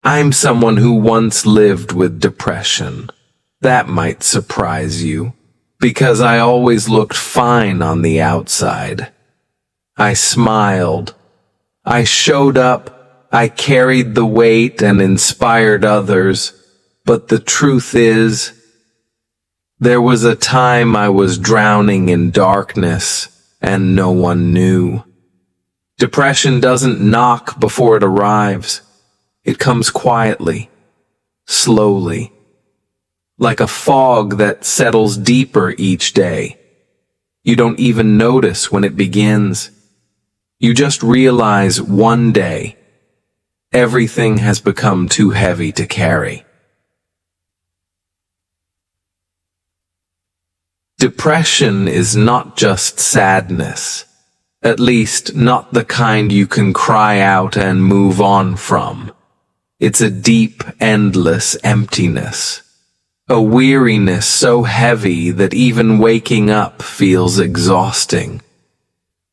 I'm someone who once lived with depression. That might surprise you, because I always looked fine on the outside. I smiled. I showed up. I carried the weight and inspired others. But the truth is, there was a time I was drowning in darkness and no one knew. Depression doesn't knock before it arrives. It comes quietly, slowly, like a fog that settles deeper each day. You don't even notice when it begins. You just realize one day, everything has become too heavy to carry. Depression is not just sadness, at least not the kind you can cry out and move on from. It's a deep, endless emptiness, a weariness so heavy that even waking up feels exhausting.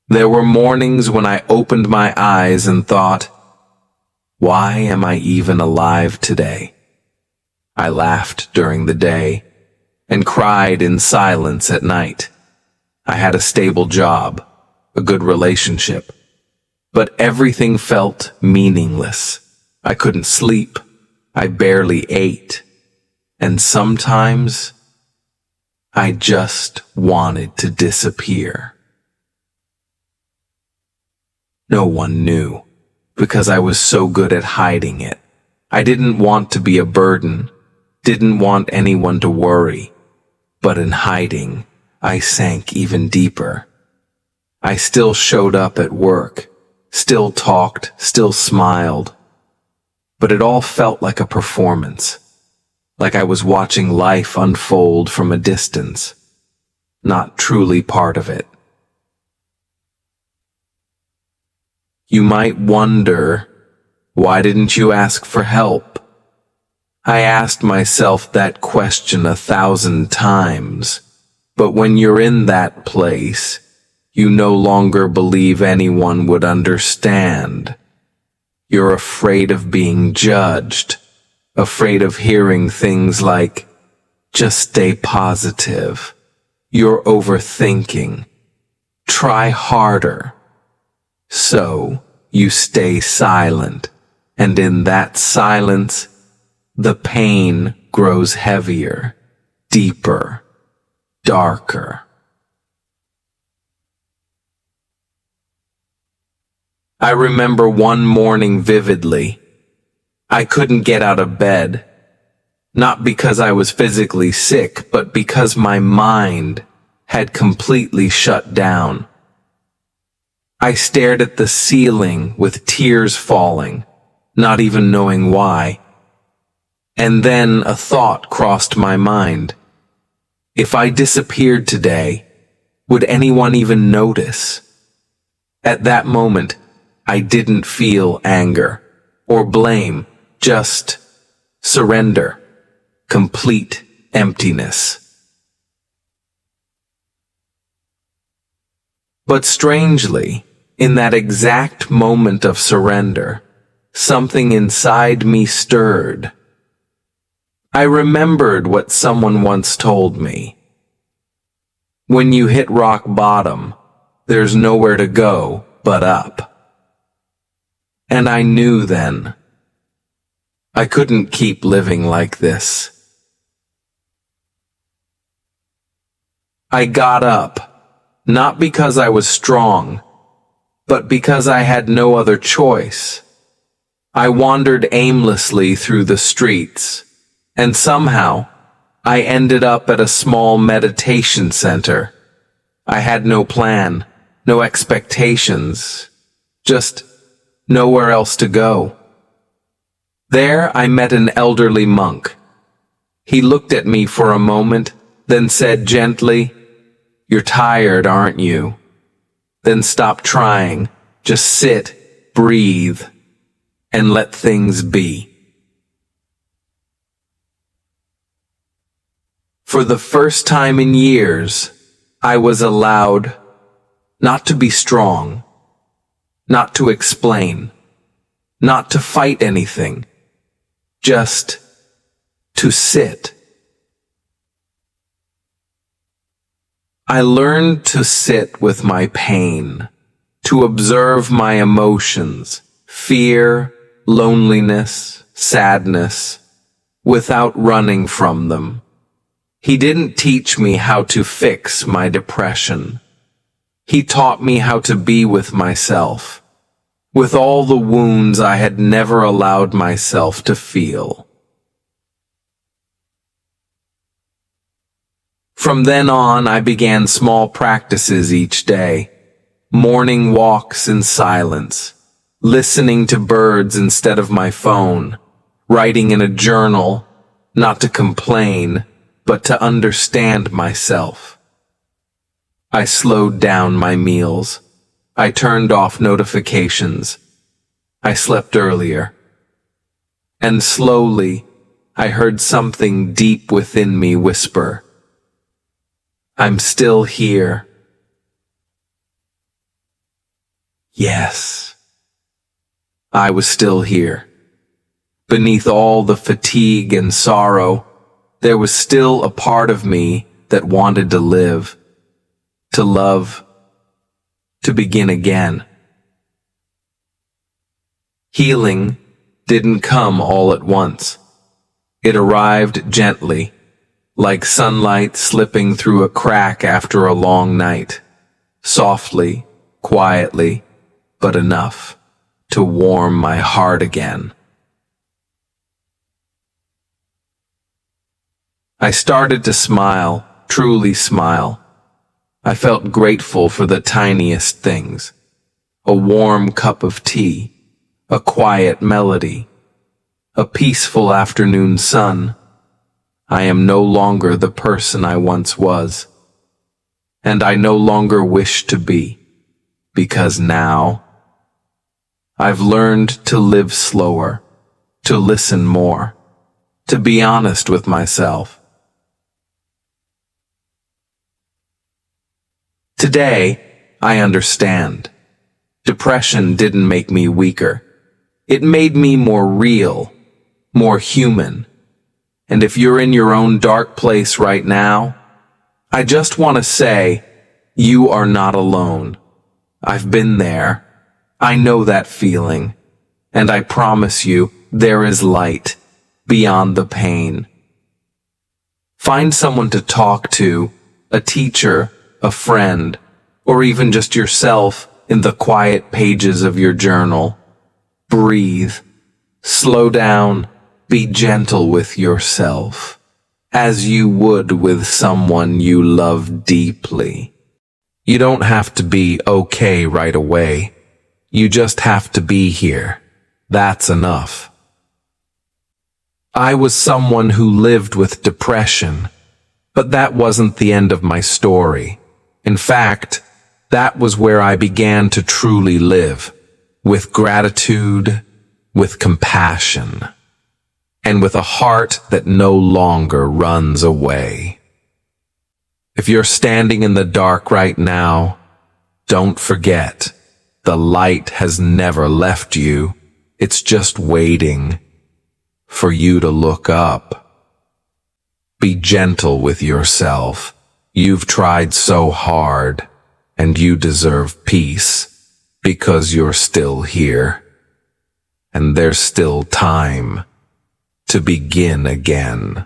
There were mornings when I opened my eyes and thought, why am I even alive today? I laughed during the day and cried in silence at night. I had a stable job, a good relationship, but everything felt meaningless. I couldn't sleep. I barely ate. And sometimes I just wanted to disappear. No one knew, because I was so good at hiding it. I didn't want to be a burden, didn't want anyone to worry. But in hiding, I sank even deeper. I still showed up at work, still talked, still smiled. But it all felt like a performance, like I was watching life unfold from a distance, not truly part of it. You might wonder, why didn't you ask for help? I asked myself that question 1,000 times, but when you're in that place, you no longer believe anyone would understand. You're afraid of being judged, afraid of hearing things like, just stay positive, you're overthinking, try harder. So you stay silent, and in that silence, the pain grows heavier, deeper, darker. I remember one morning vividly. I couldn't get out of bed, not because I was physically sick, but because my mind had completely shut down. I stared at the ceiling with tears falling, not even knowing why. And then a thought crossed my mind. If I disappeared today, would anyone even notice? At that moment, I didn't feel anger or blame, just surrender, complete emptiness. But strangely, in that exact moment of surrender, something inside me stirred. I remembered what someone once told me. When you hit rock bottom, there's nowhere to go but up. And I knew then, I couldn't keep living like this. I got up, not because I was strong, but because I had no other choice. I wandered aimlessly through the streets, and somehow I ended up at a small meditation center. I had no plan, no expectations, just nowhere else to go. There I met an elderly monk. He looked at me for a moment, then said gently, "You're tired, aren't you? Then stop trying. Just sit, breathe, and let things be." For the first time in years, I was allowed not to be strong, not to explain, not to fight anything, just to sit. I learned to sit with my pain, to observe my emotions, fear, loneliness, sadness, without running from them. He didn't teach me how to fix my depression. He taught me how to be with myself, with all the wounds I had never allowed myself to feel. From then on, I began small practices each day, morning walks in silence, listening to birds instead of my phone, writing in a journal, not to complain, but to understand myself. I slowed down my meals. I turned off notifications. I slept earlier. And slowly, I heard something deep within me whisper, "I'm still here." Yes, I was still here. Beneath all the fatigue and sorrow, there was still a part of me that wanted to live, to love, to begin again. Healing didn't come all at once. It arrived gently, like sunlight slipping through a crack after a long night, softly, quietly, but enough to warm my heart again. I started to smile, truly smile. I felt grateful for the tiniest things. A warm cup of tea, a quiet melody, a peaceful afternoon sun. I am no longer the person I once was, and I no longer wish to be, because now I've learned to live slower, to listen more, to be honest with myself. Today, I understand. Depression didn't make me weaker. It made me more real, more human. And if you're in your own dark place right now, I just want to say, you are not alone. I've been there. I know that feeling. And I promise you, there is light beyond the pain. Find someone to talk to, a teacher, a friend, or even just yourself in the quiet pages of your journal. Breathe. Slow down. Be gentle with yourself, as you would with someone you love deeply. You don't have to be okay right away. You just have to be here. That's enough. I was someone who lived with depression, but that wasn't the end of my story. In fact, that was where I began to truly live, with gratitude, with compassion, and with a heart that no longer runs away. If you're standing in the dark right now, don't forget, the light has never left you. It's just waiting for you to look up. Be gentle with yourself. You've tried so hard, and you deserve peace, because you're still here, and there's still time to begin again.